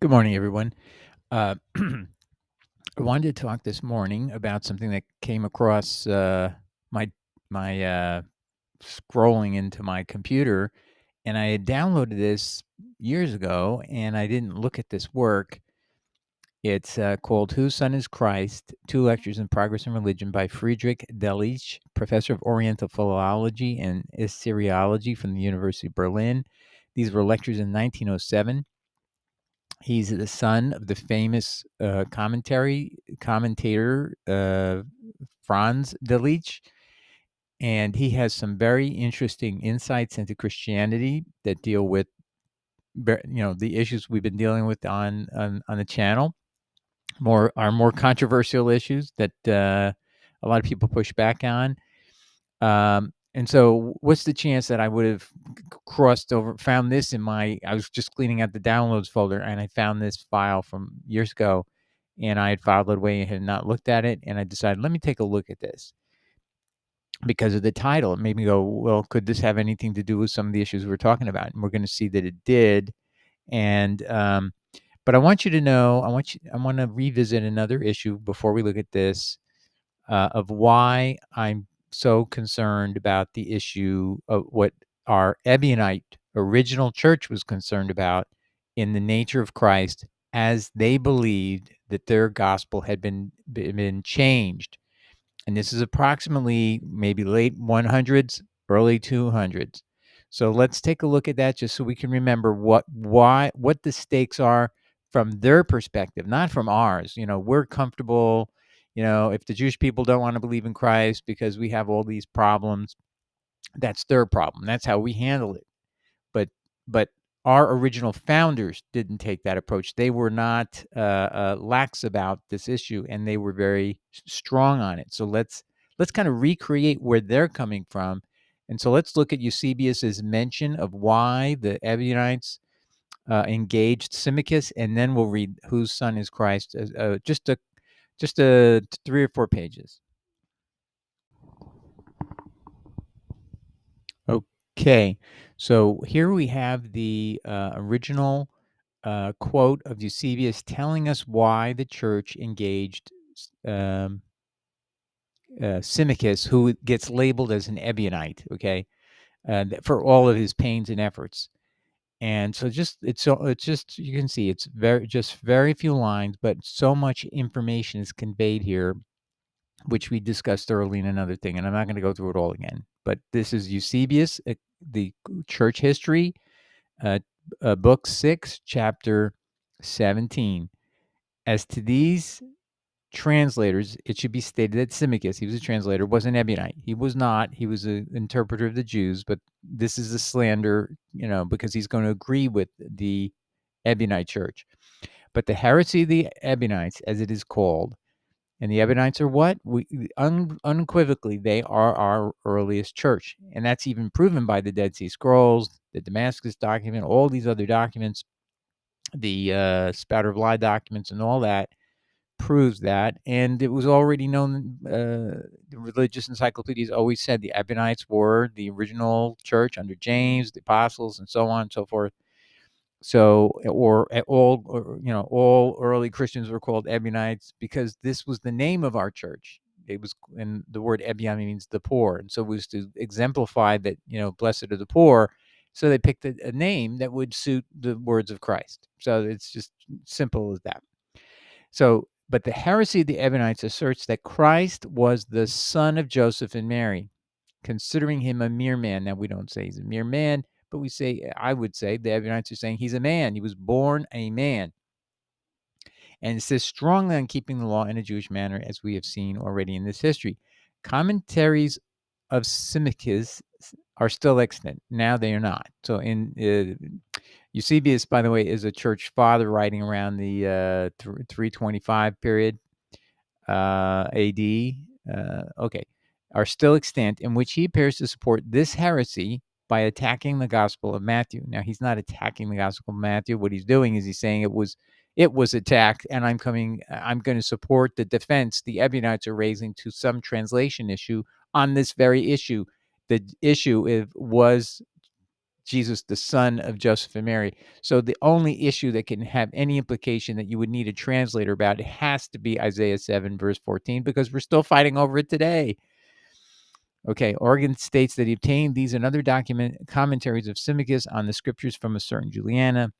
Good morning, everyone. I wanted to talk this morning about something that came across my scrolling into my computer, and I had downloaded this years ago, and I didn't look at this work. It's called "Whose Son is Christ? Two Lectures in Progress in Religion" by Friedrich Delitzsch, professor of Oriental Philology and Assyriology from the University of Berlin. These were lectures in 1907. He's the son of the famous commentator Franz Delitzsch, and he has some very interesting insights into Christianity that deal with the issues we've been dealing with on the channel. More controversial issues that a lot of people push back on. And so what's the chance that I would have crossed over, found this I was just cleaning out the downloads folder, and I found this file from years ago, and I had filed it away and had not looked at it. And I decided, let me take a look at this because of the title. It made me go, well, could this have anything to do with some of the issues we're talking about? And we're going to see that it did. And, but I want you to know, I want to revisit another issue before we look at this, of why I'm so concerned about the issue of what our Ebionite original church was concerned about in the nature of Christ, as they believed that their gospel had been changed. And this is approximately maybe late 100s, early 200s. So let's take a look at that just so we can remember what the stakes are from their perspective, not from ours. We're comfortable, if the Jewish people don't want to believe in Christ because we have all these problems, that's their problem. That's how we handle it. But our original founders didn't take that approach. They were not lax about this issue, and they were very strong on it. So let's kind of recreate where they're coming from. And so let's look at Eusebius's mention of why the Ebionites engaged Symmachus, and then we'll read "Whose Son is Christ," just 3 or 4 pages. Okay, so here we have the original quote of Eusebius telling us why the church engaged Symmachus, who gets labeled as an Ebionite, okay, for all of his pains and efforts. And so it's just, you can see it's very few lines, but so much information is conveyed here, which we discussed thoroughly in another thing, and I'm not going to go through it all again. But this is Eusebius, the church history, book 6, chapter 17. As to these translators, it should be stated that Symmachus, he was a translator, was an Ebionite. He was not. He was an interpreter of the Jews, but this is a slander, because he's going to agree with the Ebionite church. But the heresy of the Ebionites, as it is called, and the Ebionites are what? Unequivocally, they are our earliest church. And that's even proven by the Dead Sea Scrolls, the Damascus document, all these other documents, the Spouter of Lie documents, and all that proves that. And it was already known, the religious encyclopedias always said the Ebionites were the original church under James, the apostles, and so on and so forth. So, all early Christians were called Ebionites because this was the name of our church. It was, and the word Ebion means the poor, and so it was to exemplify that, blessed are the poor. So they picked a name that would suit the words of Christ. So it's just simple as that. So, but the heresy of the Ebionites asserts that Christ was the son of Joseph and Mary, considering him a mere man. Now, we don't say he's a mere man, but I would say, the Ebionites are saying he's a man. He was born a man. And insists strongly on keeping the law in a Jewish manner, as we have seen already in this history. Commentaries of Symmachus are still extant. Now they are not. So Eusebius, by the way, is a church father writing around the 325 period AD. Are still extant, in which he appears to support this heresy by attacking the Gospel of Matthew. Now, he's not attacking the Gospel of Matthew. What he's doing is he's saying it was attacked, and I'm going to support the defense the Ebionites are raising to some translation issue on this very issue. The issue was Jesus, the son of Joseph and Mary. So the only issue that can have any implication that you would need a translator about it has to be Isaiah 7, verse 14, because we're still fighting over it today. Okay, Origen states that he obtained these and other commentaries of Symmachus on the scriptures from a certain Juliana,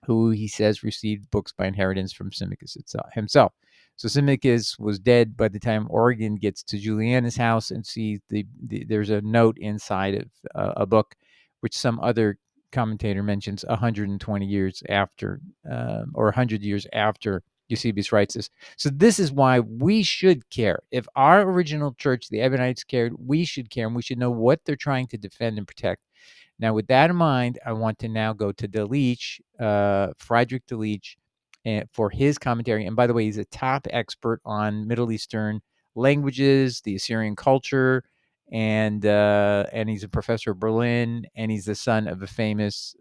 who he says received books by inheritance from Symmachus himself. So Symmachus was dead by the time Origen gets to Juliana's house and sees there's a note inside of a book, which some other commentator mentions 120 years after, or 100 years after Eusebius writes this. So this is why we should care. If our original church, the Ebionites, cared, we should care, and we should know what they're trying to defend and protect. Now, with that in mind, I want to now go to Delitzsch, Friedrich Delitzsch, for his commentary. And by the way, he's a top expert on Middle Eastern languages, the Assyrian culture, and he's a professor at Berlin, and he's the son of a famous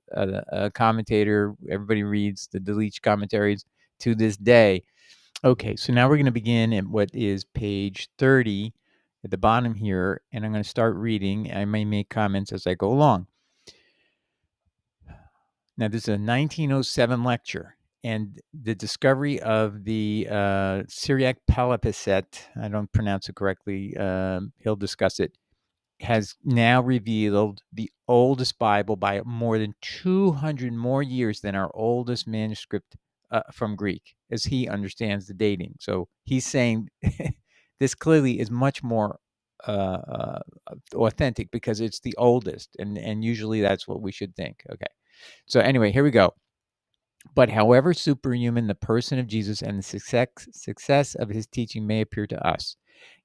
commentator. Everybody reads the Delitzsch commentaries to this day. Okay, so now we're going to begin at what is page 30 at the bottom here, and I'm going to start reading. I may make comments as I go along. Now, this is a 1907 lecture, and the discovery of the Syriac Palimpsest, I don't pronounce it correctly, he'll discuss it, has now revealed the oldest Bible by more than 200 more years than our oldest manuscript from Greek, as he understands the dating. So he's saying this clearly is much more authentic because it's the oldest, and usually that's what we should think. Okay. So anyway, here we go. But however superhuman the person of Jesus and the success of his teaching may appear to us,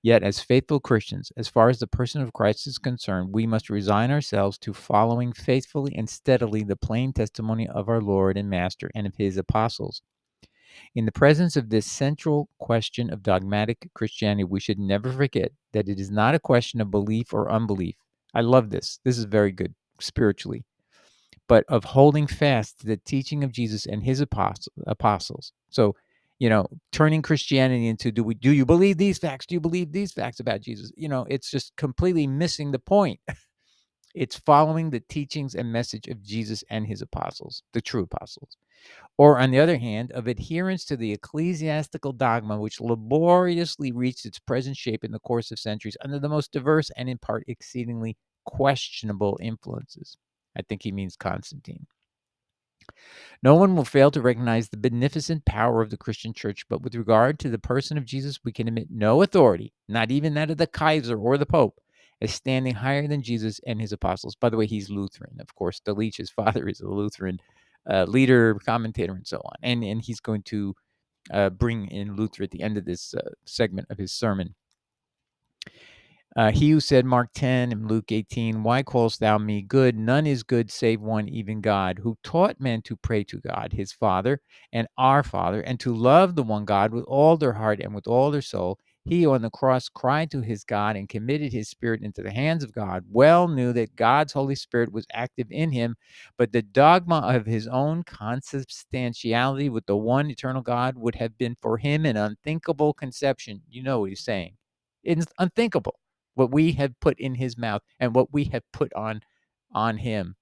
yet as faithful Christians, as far as the person of Christ is concerned, we must resign ourselves to following faithfully and steadily the plain testimony of our Lord and Master and of his apostles. In the presence of this central question of dogmatic Christianity, we should never forget that it is not a question of belief or unbelief. I love this. This is very good spiritually. But of holding fast to the teaching of Jesus and his apostles. So, turning Christianity into do you believe these facts? Do you believe these facts about Jesus? It's just completely missing the point. It's following the teachings and message of Jesus and his apostles, the true apostles. Or, on the other hand, of adherence to the ecclesiastical dogma, which laboriously reached its present shape in the course of centuries under the most diverse and, in part, exceedingly questionable influences. I think he means Constantine. No one will fail to recognize the beneficent power of the Christian church, but with regard to the person of Jesus, we can admit no authority, not even that of the Kaiser or the Pope, as standing higher than Jesus and his apostles. By the way, he's Lutheran. Of course, Delitzsch, his father, is a Lutheran leader, commentator, and so on. And he's going to bring in Luther at the end of this segment of his sermon. He who said, Mark 10 and Luke 18, why callest thou me good? None is good save one, even God, who taught men to pray to God, his Father and our Father, and to love the one God with all their heart and with all their soul. He who on the cross cried to his God and committed his spirit into the hands of God, well knew that God's Holy Spirit was active in him, but the dogma of his own consubstantiality with the one eternal God would have been for him an unthinkable conception. You know what he's saying. It's unthinkable what we have put in his mouth and what we have put on him.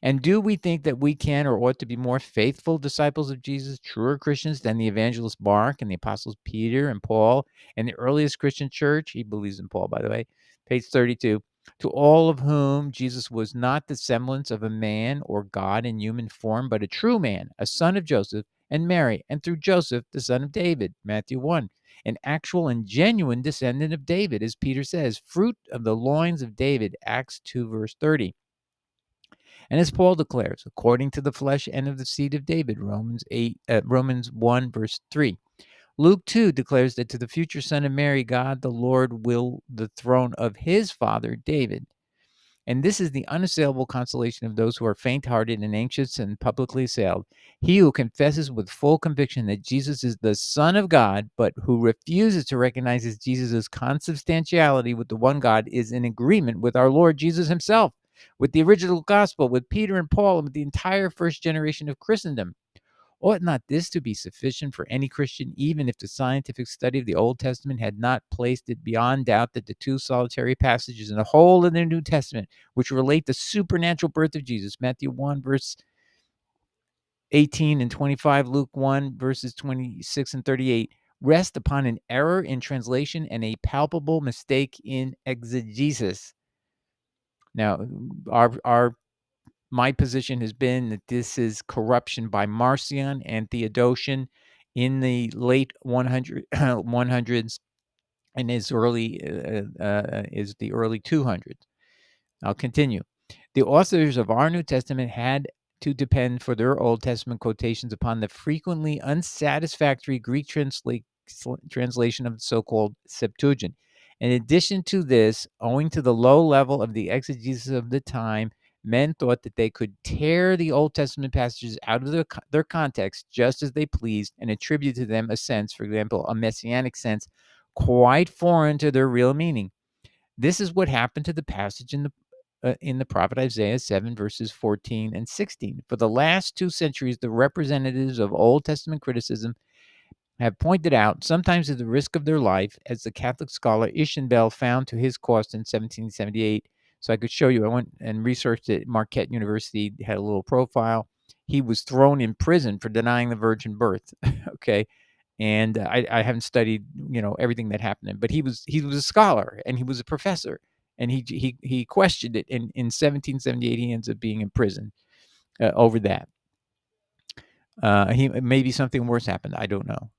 And do we think that we can or ought to be more faithful disciples of Jesus, truer Christians than the evangelist Mark and the apostles Peter and Paul and the earliest Christian church? He believes in Paul, by the way. Page 32. To all of whom Jesus was not the semblance of a man or God in human form, but a true man, a son of Joseph and Mary, and through Joseph, the son of David, Matthew 1. An actual and genuine descendant of David, as Peter says, fruit of the loins of David, Acts 2, verse 30. And as Paul declares, according to the flesh and of the seed of David, Romans 1, verse 3. Luke 2 declares that to the future son of Mary, God the Lord will the throne of his father David. And this is the unassailable consolation of those who are faint-hearted and anxious and publicly assailed. He who confesses with full conviction that Jesus is the Son of God, but who refuses to recognize Jesus' consubstantiality with the one God, is in agreement with our Lord Jesus himself, with the original gospel, with Peter and Paul, and with the entire first generation of Christendom. Ought not this to be sufficient for any Christian, even if the scientific study of the Old Testament had not placed it beyond doubt that the two solitary passages in the whole of the New Testament, which relate the supernatural birth of Jesus, Matthew 1, verse 18 and 25, Luke 1, verses 26 and 38, rest upon an error in translation and a palpable mistake in exegesis? Now, my position has been that this is corruption by Marcion and Theodotion in the late 100s and is the early 200s. I'll continue. The authors of our New Testament had to depend for their Old Testament quotations upon the frequently unsatisfactory Greek translation of the so-called Septuagint. In addition to this, owing to the low level of the exegesis of the time, men thought that they could tear the Old Testament passages out of their context just as they pleased and attribute to them a sense, for example, a messianic sense, quite foreign to their real meaning. This is what happened to the passage in the prophet Isaiah 7, verses 14 and 16. For the last 2 centuries, the representatives of Old Testament criticism have pointed out, sometimes at the risk of their life, as the Catholic scholar Ischenbell found to his cost in 1778. So I could show you. I went and researched it. Marquette University had a little profile. He was thrown in prison for denying the virgin birth. Okay. And I haven't studied, everything that happened, but he was a scholar and he was a professor, and he questioned it. In 1778, he ends up being in prison over that. Maybe something worse happened. I don't know.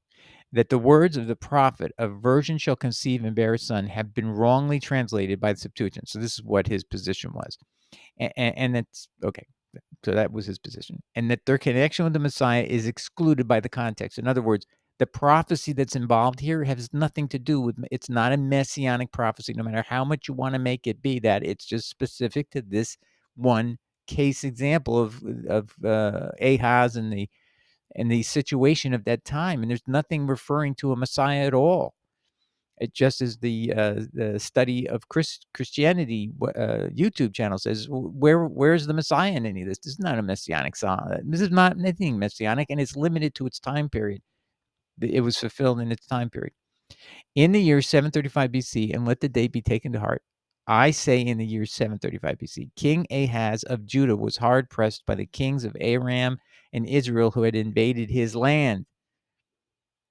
That the words of the prophet, "A virgin shall conceive and bear a son," have been wrongly translated by the Septuagint. So this is what his position was, and that's okay. So that was his position. And that their connection with the Messiah is excluded by the context. In other words, the prophecy that's involved here has nothing to do with, it's not a messianic prophecy, no matter how much you want to make it be that. It's just specific to this one case example of Ahaz and the situation of that time. And there's nothing referring to a Messiah at all. It just is the study of Christianity YouTube channel says, where's the Messiah in any of this? This is not a messianic song. This is not anything messianic, and it's limited to its time period. It was fulfilled in its time period. In the year 735 BC, and let the date be taken to heart, I say in the year 735 BC, King Ahaz of Judah was hard pressed by the kings of Aram and Israel who had invaded his land.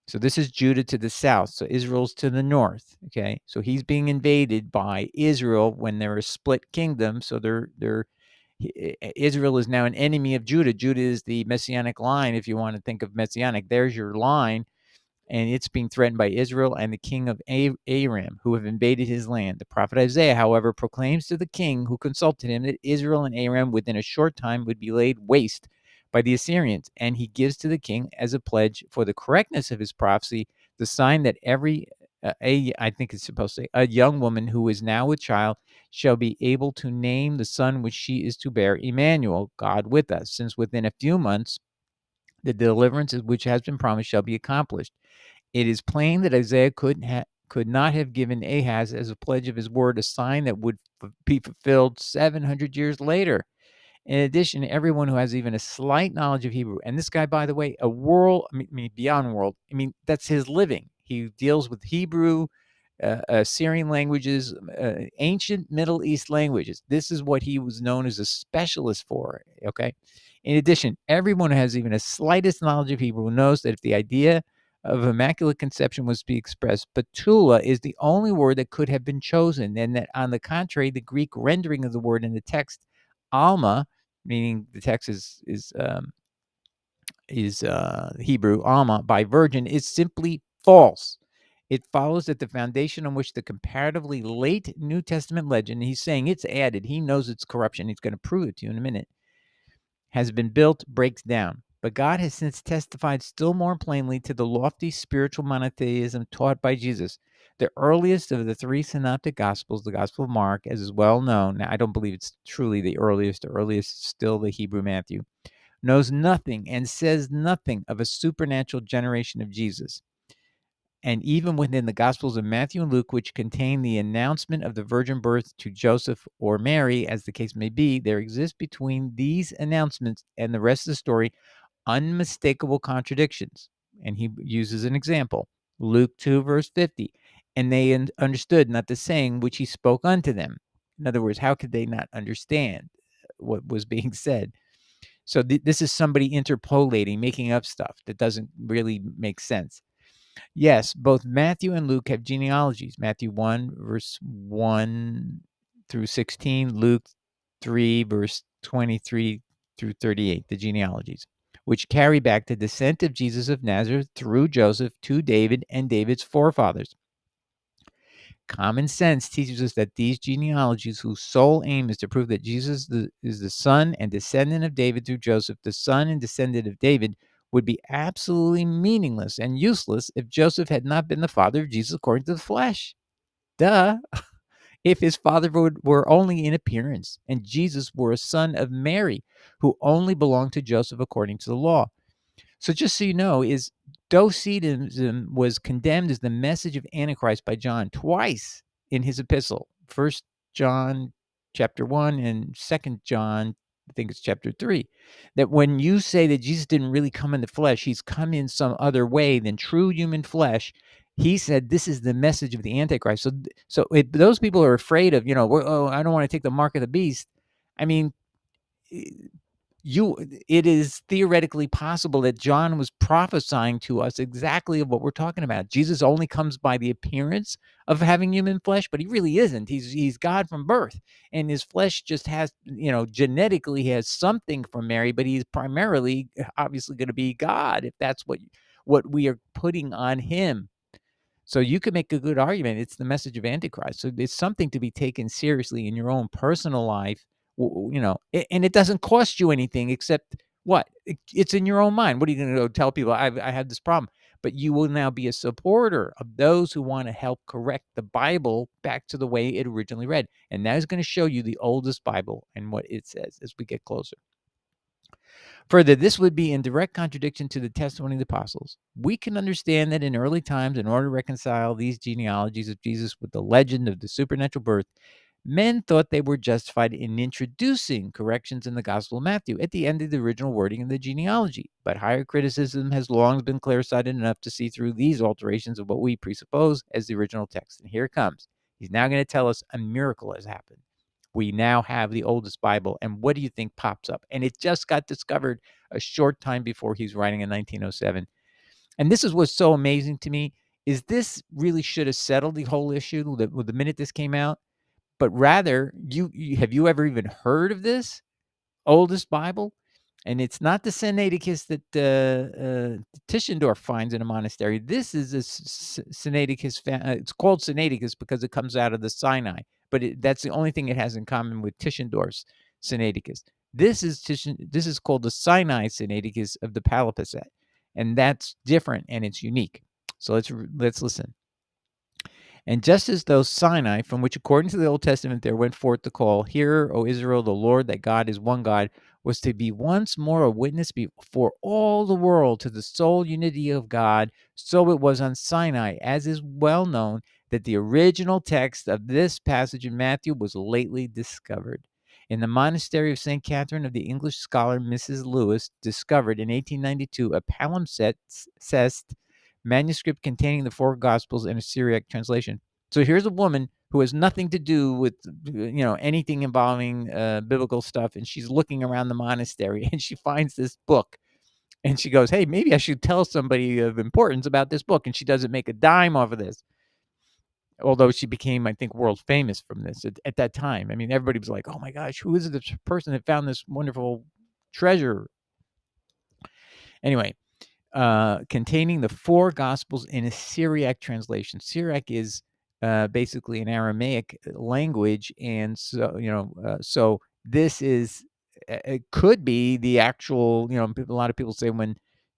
So this is Judah to the south. So Israel's to the north. Okay. So he's being invaded by Israel when they're a split kingdom. So Israel is now an enemy of Judah. Judah is the messianic line. If you want to think of messianic, there's your line. And it's being threatened by Israel and the king of Aram, who have invaded his land. The prophet Isaiah, however, proclaims to the king who consulted him that Israel and Aram within a short time would be laid waste by the Assyrians. And he gives to the king, as a pledge for the correctness of his prophecy, the sign that I think it's supposed to say, a young woman who is now with child shall be able to name the son which she is to bear Emmanuel, God with us, since within a few months the deliverance which has been promised shall be accomplished. It is plain that Isaiah could not have given Ahaz as a pledge of his word a sign that would be fulfilled 700 years later. In addition, everyone who has even a slight knowledge of Hebrew, and this guy, by the way, beyond world, that's his living. He deals with Hebrew, Syrian languages, ancient Middle East languages. This is what he was known as a specialist for, okay? In addition, everyone who has even a slightest knowledge of Hebrew knows that if the idea of immaculate conception was to be expressed, Bethulah is the only word that could have been chosen, and that, on the contrary, the Greek rendering of the word in the text, Almah, meaning the text is Hebrew, Almah, by virgin, is simply false. It follows that the foundation on which the comparatively late New Testament legend, he's saying it's added, he knows it's corruption, he's going to prove it to you in a minute, has been built, breaks down. But God has since testified still more plainly to the lofty spiritual monotheism taught by Jesus. The earliest of the 3 synoptic gospels, the Gospel of Mark, as is well known, now I don't believe it's truly the earliest is still the Hebrew Matthew, knows nothing and says nothing of a supernatural generation of Jesus. And even within the Gospels of Matthew and Luke, which contain the announcement of the virgin birth to Joseph or Mary, as the case may be, there exists between these announcements and the rest of the story unmistakable contradictions. And he uses an example, Luke 2, verse 50. And they understood not the saying which he spoke unto them. In other words, how could they not understand what was being said? So this is somebody interpolating, making up stuff that doesn't really make sense. Yes, both Matthew and Luke have genealogies. Matthew 1, verse 1 through 16, Luke 3, verse 23 through 38, the genealogies, which carry back the descent of Jesus of Nazareth through Joseph to David and David's forefathers. Common sense teaches us that these genealogies, whose sole aim is to prove that Jesus is the son and descendant of David through Joseph, the son and descendant of David, would be absolutely meaningless and useless if Joseph had not been the father of Jesus according to the flesh. Duh. If his father were only in appearance, and Jesus were a son of Mary, who only belonged to Joseph according to the law. So just so you know, Docetism was condemned as the message of Antichrist by John twice in his epistle. 1 John chapter 1 and 2 John, I think it's chapter 3. That when you say that Jesus didn't really come in the flesh, he's come in some other way than true human flesh, he said this is the message of the Antichrist. So those people are afraid of, I don't want to take the mark of the beast. I mean, it is theoretically possible that John was prophesying to us exactly of what we're talking about. Jesus only comes by the appearance of having human flesh, but he really isn't. He's God from birth, and his flesh just has, genetically has something from Mary, but he's primarily obviously going to be God if that's what we are putting on him. So you could make a good argument. It's the message of Antichrist. So it's something to be taken seriously in your own personal life, and it doesn't cost you anything except what? It's in your own mind. What are you going to go tell people? I have this problem. But you will now be a supporter of those who want to help correct the Bible back to the way it originally read. And that is going to show you the oldest Bible and what it says as we get closer. Further, this would be in direct contradiction to the testimony of the apostles. We can understand that in early times, in order to reconcile these genealogies of Jesus with the legend of the supernatural birth, men thought they were justified in introducing corrections in the Gospel of Matthew at the end of the original wording of the genealogy. But higher criticism has long been clear-sighted enough to see through these alterations of what we presuppose as the original text. And here it comes. He's now going to tell us a miracle has happened. We now have the oldest Bible. And what do you think pops up? And it just got discovered a short time before he's writing in 1907. And this is what's so amazing to me, is this really should have settled the whole issue the minute this came out. But rather, have you ever even heard of this oldest Bible? And it's not the Sinaiticus that Tischendorf finds in a monastery. This is a Sinaiticus. It's called Sinaiticus because it comes out of the Sinai. But that's the only thing it has in common with Tischendorf's Sinaiticus. This is called the Sinai Sinaiticus of the Palimpsest, and that's different and it's unique. So let's listen. And just as though Sinai, from which according to the Old Testament there went forth the call, "Hear, O Israel, the Lord that God is one God," was to be once more a witness before all the world to the sole unity of God, so it was on Sinai, as is well known, that the original text of this passage in Matthew was lately discovered. In the monastery of St. Catherine of the English scholar Mrs. Lewis discovered in 1892 a palimpsest manuscript containing the four Gospels in a Syriac translation. So here's a woman who has nothing to do with anything involving biblical stuff, and she's looking around the monastery and she finds this book, and she goes, "Hey, maybe I should tell somebody of importance about this book." And she doesn't make a dime off of this, although she became, I think, world famous from this at that time. I mean, everybody was like, "Oh my gosh, who is this person that found this wonderful treasure?" Anyway, containing the four Gospels in a Syriac translation. Syriac is basically an Aramaic language, and so this is it could be the actual. A lot of people say when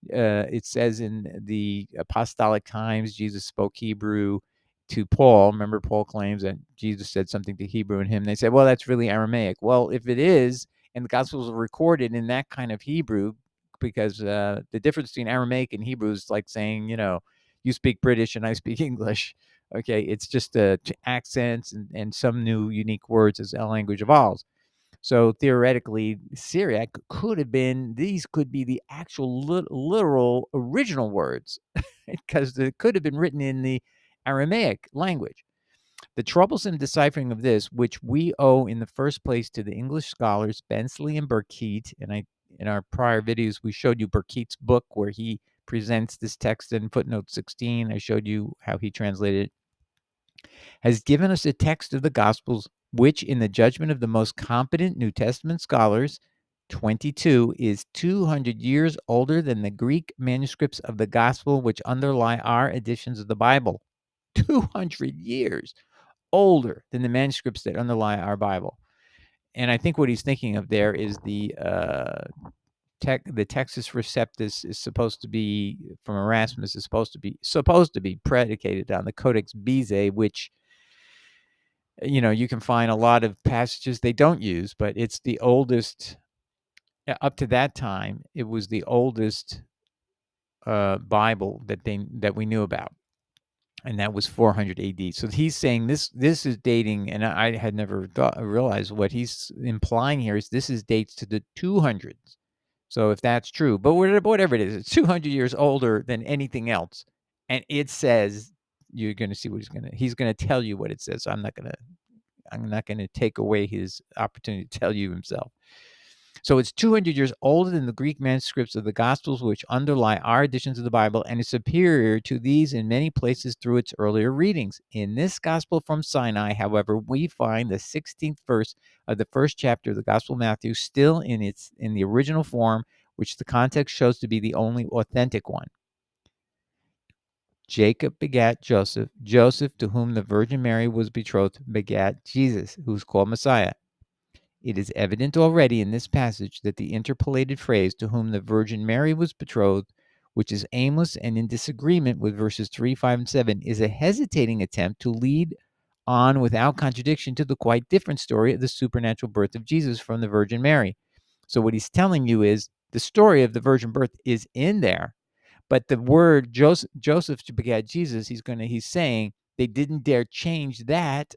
it says in the Apostolic times Jesus spoke Hebrew to Paul. Remember, Paul claims that Jesus said something to Hebrew in him. They say, well, that's really Aramaic. Well, if it is, and the Gospels are recorded in that kind of Hebrew, because the difference between Aramaic and Hebrew is like saying, you speak British and I speak English. Okay, it's just accents and some new unique words as the language evolves. So theoretically, Syriac could have been, these could be the actual literal original words, because it could have been written in the Aramaic language. The troublesome deciphering of this, which we owe in the first place to the English scholars Bensley and Burkitt, and in our prior videos we showed you Burkitt's book where he presents this text in footnote 16. I showed you how he translated it, has given us a text of the Gospels which, in the judgment of the most competent New Testament scholars, 22, is 200 years older than the Greek manuscripts of the Gospel which underlie our editions of the Bible. 200 years older than the manuscripts that underlie our Bible. And I think what he's thinking of there is the Textus Receptus is supposed to be, from Erasmus, is supposed to be predicated on the Codex Bezae, which, you can find a lot of passages they don't use, but it's the oldest. Up to that time, it was the oldest Bible that we knew about, and that was 400 AD. So he's saying this is dating, and I had never realized what he's implying here is this is dates to the 200s. So if that's true, but whatever it is, it's 200 years older than anything else, and it says, you're going to see what he's going to tell you what it says. So I'm not going to take away his opportunity to tell you himself. So it's 200 years older than the Greek manuscripts of the Gospels, which underlie our editions of the Bible, and is superior to these in many places through its earlier readings. In this Gospel from Sinai, however, we find the 16th verse of the first chapter of the Gospel of Matthew still in the original form, which the context shows to be the only authentic one. Jacob begat Joseph. Joseph, to whom the Virgin Mary was betrothed, begat Jesus, who is called Messiah. It is evident already in this passage that the interpolated phrase, to whom the Virgin Mary was betrothed, which is aimless and in disagreement with verses 3, 5, and 7, is a hesitating attempt to lead on without contradiction to the quite different story of the supernatural birth of Jesus from the Virgin Mary. So what he's telling you is the story of the virgin birth is in there, but the word Joseph to begat Jesus, he's saying they didn't dare change that.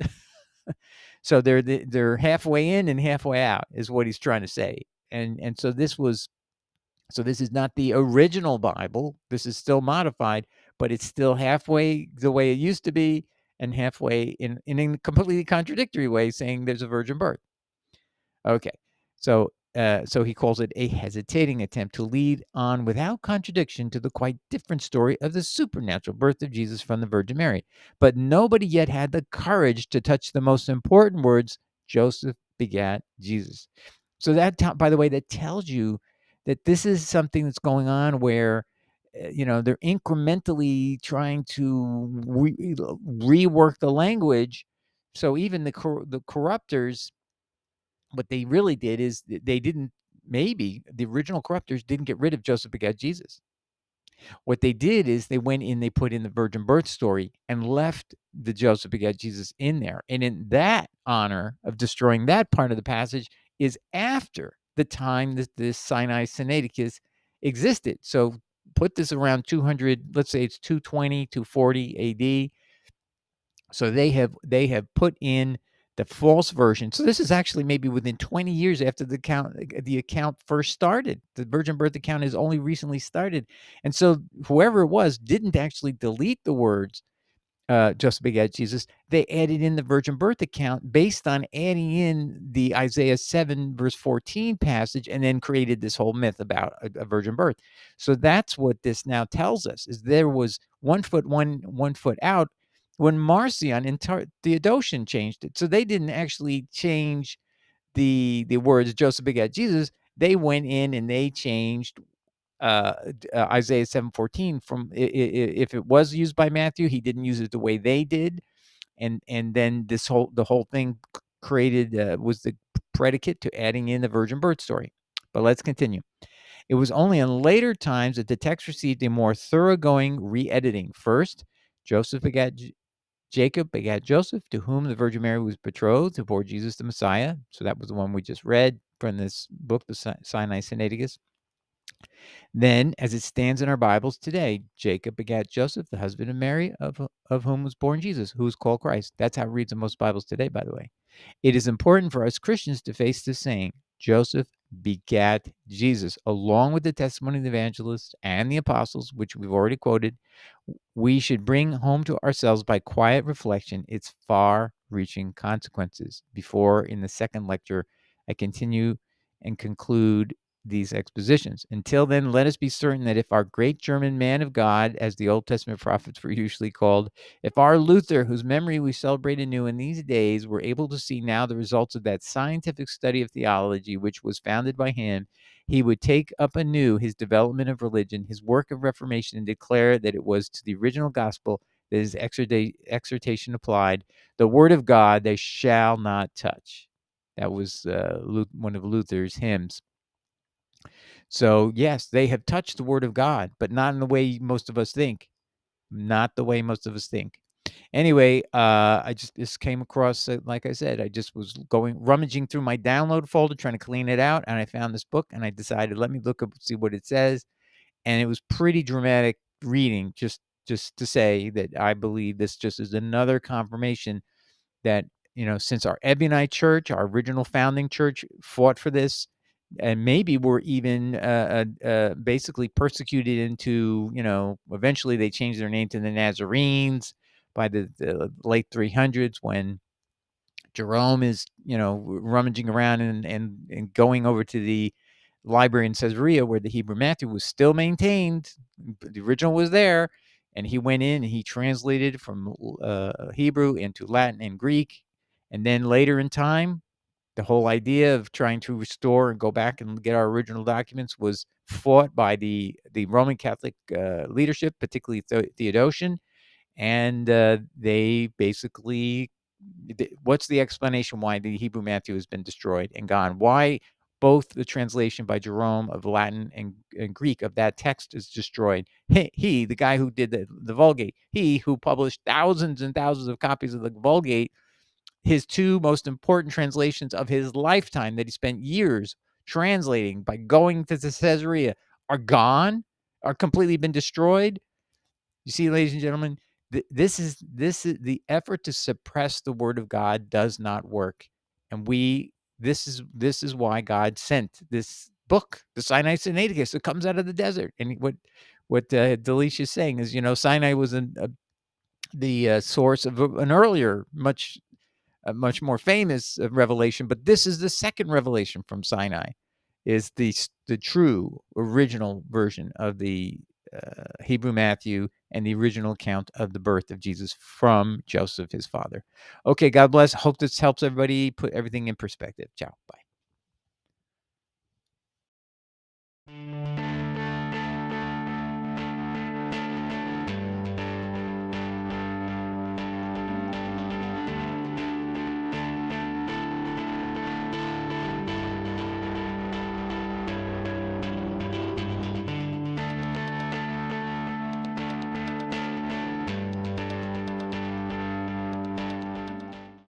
So they're halfway in and halfway out is what he's trying to say. And so this is not the original Bible. This is still modified, but it's still halfway the way it used to be, and halfway in a completely contradictory way, saying there's a virgin birth. Okay, so he calls it a hesitating attempt to lead on without contradiction to the quite different story of the supernatural birth of Jesus from the Virgin Mary. But nobody yet had the courage to touch the most important words, Joseph begat Jesus. So that, by the way, that tells you that this is something that's going on where, they're incrementally trying to rework the language. So even the corruptors, what they really did is they didn't, maybe the original corruptors didn't get rid of Joseph begat Jesus. What they did is they went in, they put in the virgin birth story and left the Joseph begat Jesus in there. And in that honor of destroying that part of the passage is after the time that this Syriac Sinaiticus existed. So put this around 200, let's say it's 220, 240 AD. So they have put in the false version. So this is actually maybe within 20 years after the account first started. The virgin birth account has only recently started. And so whoever it was didn't actually delete the words Joseph begat Jesus. They added in the virgin birth account based on adding in the Isaiah 7 verse 14 passage, and then created this whole myth about a virgin birth. So that's what this now tells us, is there was 1 foot one foot out when Marcion and Theodotion changed it. So they didn't actually change the words Joseph begat Jesus. They went in and they changed Isaiah 7:14 from, if it was used by Matthew, he didn't use it the way they did, and then the whole thing created was the predicate to adding in the virgin birth story. But let's continue. It was only in later times that the text received a more thoroughgoing re-editing. First, Joseph begat Jacob begat Joseph, to whom the Virgin Mary was betrothed, who bore Jesus the Messiah. So that was the one we just read from this book, the Syriac Sinaiticus. Then, as it stands in our Bibles today, Jacob begat Joseph, the husband of Mary, of whom was born Jesus, who is called Christ. That's how it reads in most Bibles today, by the way. It is important for us Christians to face this saying, Joseph begat Jesus, along with the testimony of the evangelists and the apostles, which we've already quoted. We should bring home to ourselves by quiet reflection its far-reaching consequences. Before, in the second lecture, I continue and conclude these expositions. Until then, let us be certain that if our great German man of God, as the Old Testament prophets were usually called, if our Luther, whose memory we celebrate anew in these days, were able to see now the results of that scientific study of theology which was founded by him, he would take up anew his development of religion, his work of reformation, and declare that it was to the original gospel that his exhortation applied, the word of God they shall not touch. That was one of Luther's hymns. So, yes, they have touched the word of God, but not in the way most of us think. Not the way most of us think. Anyway, I just came across, like I said, I just was rummaging through my download folder, trying to clean it out, and I found this book, and I decided, let me look up, see what it says, and it was pretty dramatic reading, just to say that I believe this just is another confirmation that, since our Ebionite church, our original founding church, fought for this, and maybe were even basically persecuted into, eventually they changed their name to the Nazarenes by the late 300s, when Jerome is, rummaging around and going over to the library in Caesarea where the Hebrew Matthew was still maintained. The original was there, and he went in and he translated from Hebrew into Latin and Greek. And then later in time, the whole idea of trying to restore and go back and get our original documents was fought by the Roman Catholic leadership, particularly Theodosian. And they basically, what's the explanation why the Hebrew Matthew has been destroyed and gone? Why both the translation by Jerome of Latin and Greek of that text is destroyed? He, the guy who did the Vulgate, he who published thousands and thousands of copies of the Vulgate, his two most important translations of his lifetime that he spent years translating by going to Caesarea, are gone, are completely been destroyed. You see, ladies and gentlemen, this is the effort to suppress the word of God does not work, and this is why God sent this book, the Syriac Sinaiticus. It comes out of the desert, and what Delitzsch is saying is, Sinai was the source of an earlier, much more famous revelation, but this is the second revelation from Sinai, is the true original version of the Hebrew Matthew and the original account of the birth of Jesus from Joseph, his father. Okay, God bless. Hope this helps everybody put everything in perspective. Ciao. Bye.